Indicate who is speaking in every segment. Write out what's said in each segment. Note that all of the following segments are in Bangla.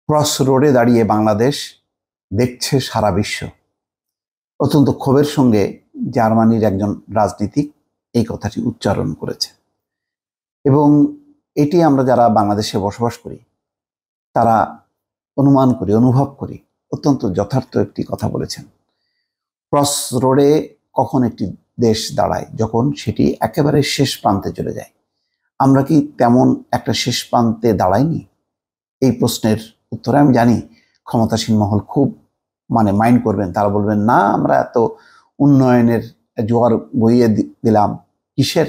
Speaker 1: ক্রস রোডে দাঁড়িয়ে বাংলাদেশ দেখছে সারা বিশ্ব। অত্যন্ত ক্ষোভের সঙ্গে জার্মানির একজন রাজনীতিক এই কথাটি উচ্চারণ করেছে এবং এটি আমরা যারা বাংলাদেশে বসবাস করি তারা অনুমান করি, অনুভব করি অত্যন্ত যথার্থ একটি কথা বলেছেন। ক্রস রোডে কখন একটি দেশ দাঁড়ায়? যখন সেটি একেবারে শেষ প্রান্তে চলে যায়। আমরা কি তেমন একটা শেষ প্রান্তে দাঁড়াইনি? এই প্রশ্নের উত্তরে আমি জানি ক্ষমতাসীন মহল খুব মাইন্ড করবেন। তারা বলবেন, না, আমরা এত উন্নয়নের জোয়ার বইয়ে দিলাম, কিসের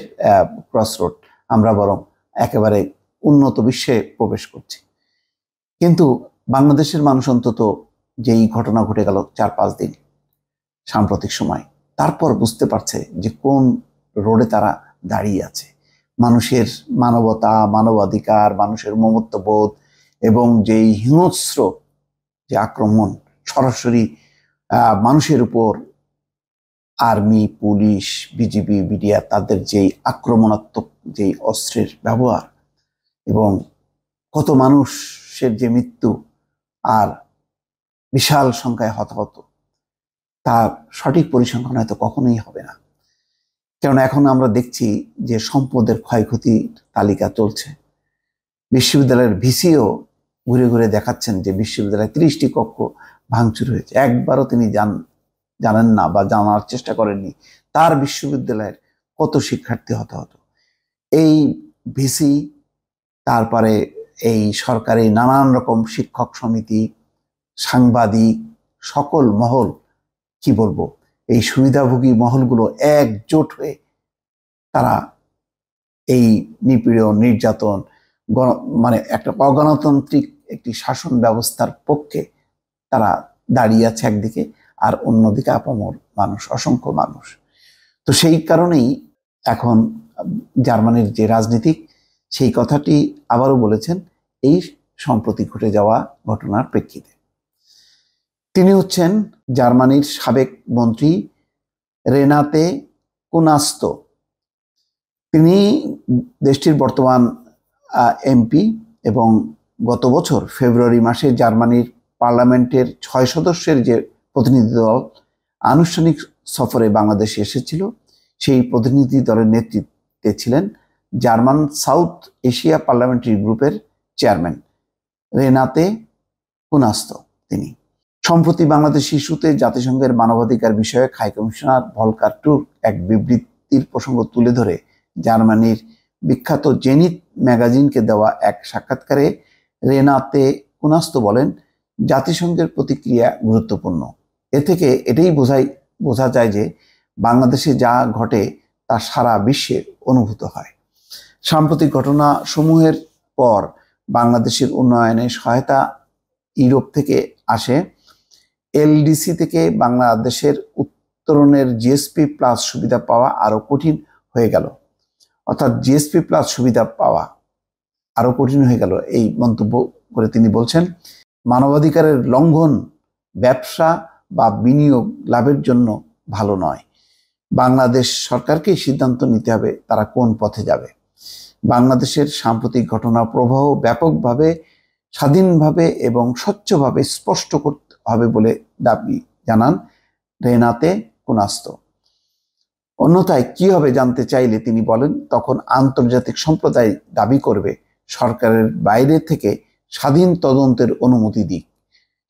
Speaker 1: ক্রস রোড, আমরা বরং একেবারে উন্নত বিশ্বে প্রবেশ করছি। কিন্তু বাংলাদেশের মানুষ অন্তত যেই ঘটনা ঘটে গেল 4-5 দিন সাম্প্রতিক সময়, তারপর বুঝতে পারছে যে কোন রোডে তারা দাঁড়িয়ে আছে। মানুষের মানবতা, মানবাধিকার, মানুষের মমত্ববোধ এবং যেই হিংস্র যে আক্রমণ সরাসরি মানুষের উপর আর্মি, পুলিশ, বিজিবি, বিডিআর তাদের যেই আক্রমণাত্মক যেই অস্ত্রের ব্যবহার এবং কত মানুষের যে মৃত্যু আর বিশাল সংখ্যায় হতাহত, তার সঠিক পরিসংখ্যান হয়তো কখনোই হবে না। কারণ এখন আমরা দেখছি যে সম্পদের ক্ষয়ক্ষতির তালিকা চলছে। বিশ্ববিদ্যালয়ের ভিসিও ঘুরে ঘুরে দেখাচ্ছেন যে বিশ্ববিদ্যালয়ে 30টি কক্ষ ভাঙচুর হয়েছে। একবারও তিনি জানেন না বা জানার চেষ্টা করেননি তার বিশ্ববিদ্যালয়ের কত শিক্ষার্থী হতাহত। এই ভিসি, তারপরে এই সরকারি নানান রকম শিক্ষক সমিতি, সাংবাদিক, সকল মহল, কি বলবো, এই সুবিধাভোগী মহলগুলো একজোট হয়ে তারা এই নিপীড়ন, নির্যাতন, একটা অগণতান্ত্রিক একটি শাসন ব্যবস্থার পক্ষে তারা দাঁড়িয়ে আছে একদিকে, আর অন্যদিকে আপামর মানুষ, অসংখ্য মানুষ। তো সেই কারণেই এখন জার্মানির যে রাজনীতিক সেই কথাটি আবারও বলেছেন এই সম্প্রতি ঘটে যাওয়া ঘটনার প্রেক্ষিতে। তিনি হচ্ছেন জার্মানির সাবেক মন্ত্রী রেনাতে কুনাস্তো। তিনি দেশটির বর্তমান এমপি এবং গত বছর ফেব্রুয়ারি মাসে জার্মানির পার্লামেন্টের 6 সদস্যের যে প্রতিনিধি দল আনুষ্ঠানিক সফরে বাংলাদেশে এসেছিল, সেই প্রতিনিধি দলের নেতৃত্বে ছিলেন জার্মান সাউথ এশিয়া পার্লামেন্টারি গ্রুপের চেয়ারম্যান রেনাতে কুনাস্তো। তিনি সম্প্রতি বাংলাদেশ ইস্যুতে জাতিসংঘের মানবাধিকার বিষয়ক হাই কমিশনার ভলকার টুর্ক এক বিবৃতির প্রসঙ্গ তুলে ধরে জার্মানির বিখ্যাত জেনিত ম্যাগাজিনকে দেওয়া এক সাক্ষাৎকারে রেনাতে কুনাস্তো বলেন, জাতিসংঘের প্রতিক্রিয়া গুরুত্বপূর্ণ। এ থেকে এটাই বোঝা যায় যে বাংলাদেশে যা ঘটে তা সারা বিশ্বে অনুভূত হয়। সাম্প্রতিক ঘটনা সমূহের পর বাংলাদেশের উন্নয়নে সহায়তা ইউরোপ থেকে আসে। এলডিসি থেকে বাংলাদেশের উত্তরণের জিএসপি প্লাস সুবিধা পাওয়া আরো কঠিন হয়ে গেল। অর্থাৎ জিএসপি প্লাস সুবিধা পাওয়া আরো কঠিন হয়ে গেল, এই মন্তব্য করে তিনি বলছেন, মানবাধিকারের লঙ্ঘন ব্যবসা বা বিনিয়োগ লাভের জন্য ভালো নয়। বাংলাদেশ সরকারকেই সিদ্ধান্ত নিতে হবে তারা কোন পথে যাবে। বাংলাদেশের সাম্প্রতিক ঘটনা প্রবাহ ব্যাপকভাবে, স্বাধীনভাবে এবং স্বচ্ছভাবে স্পষ্ট করতে হবে বলে দাবি জানান রেনাতে কুনাস্তো। অন্যথায় কি হবে জানতে চাইলে তিনি বলেন, তখন আন্তর্জাতিক সম্প্রদায় দাবি করবে সরকারের বাইরে থেকে স্বাধীন তদন্তের অনুমতি দিক।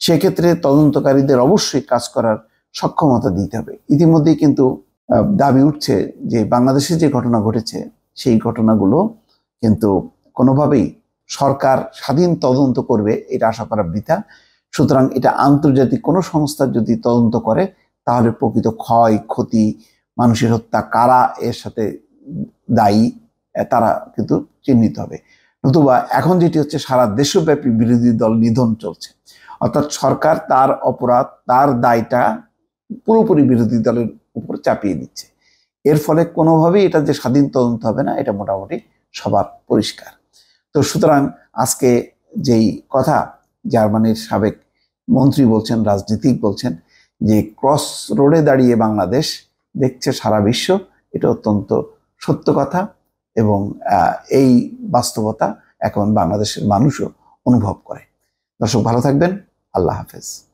Speaker 1: সেক্ষেত্রে তদন্তকারীদের অবশ্যই কাজ করার সক্ষমতা দিতে হবে। ইতিমধ্যেই কিন্তু দাবি উঠছে যে বাংলাদেশে যে ঘটনা ঘটেছে সেই ঘটনাগুলো কিন্তু কোনোভাবেই সরকার স্বাধীন তদন্ত করবে এটা আশা করা বৃথা। সুতরাং এটা আন্তর্জাতিক কোনো সংস্থা যদি তদন্ত করে তাহলে প্রকৃত ক্ষয় ক্ষতি, মানুষের হত্যা, কারা এর সাথে দায়ী তারা কিন্তু চিহ্নিত হবে। নতুবা এখন যেটি হচ্ছে, সারা দেশব্যাপী বিরোধী দল নিধন চলছে। অর্থাৎ সরকার তার অপরাধ, তার দায়টা পুরোপুরি বিরোধী দলের উপর চাপিয়ে দিচ্ছে। এর ফলে কোনোভাবেই এটা যে স্বাধীন তদন্ত হবে না, এটা মোটামুটি সবার পরিষ্কার। তো সুতরাং আজকে যেই কথা জার্মানির সাবেক মন্ত্রী বলছেন, রাজনীতিক বলছেন যে ক্রস রোডে দাঁড়িয়ে বাংলাদেশ দেখছে সারা বিশ্ব, এটা অত্যন্ত সত্য কথা এবং এই বাস্তবতা এখন বাংলাদেশের মানুষও অনুভব করে। দর্শক ভালো থাকবেন। আল্লাহ হাফেজ।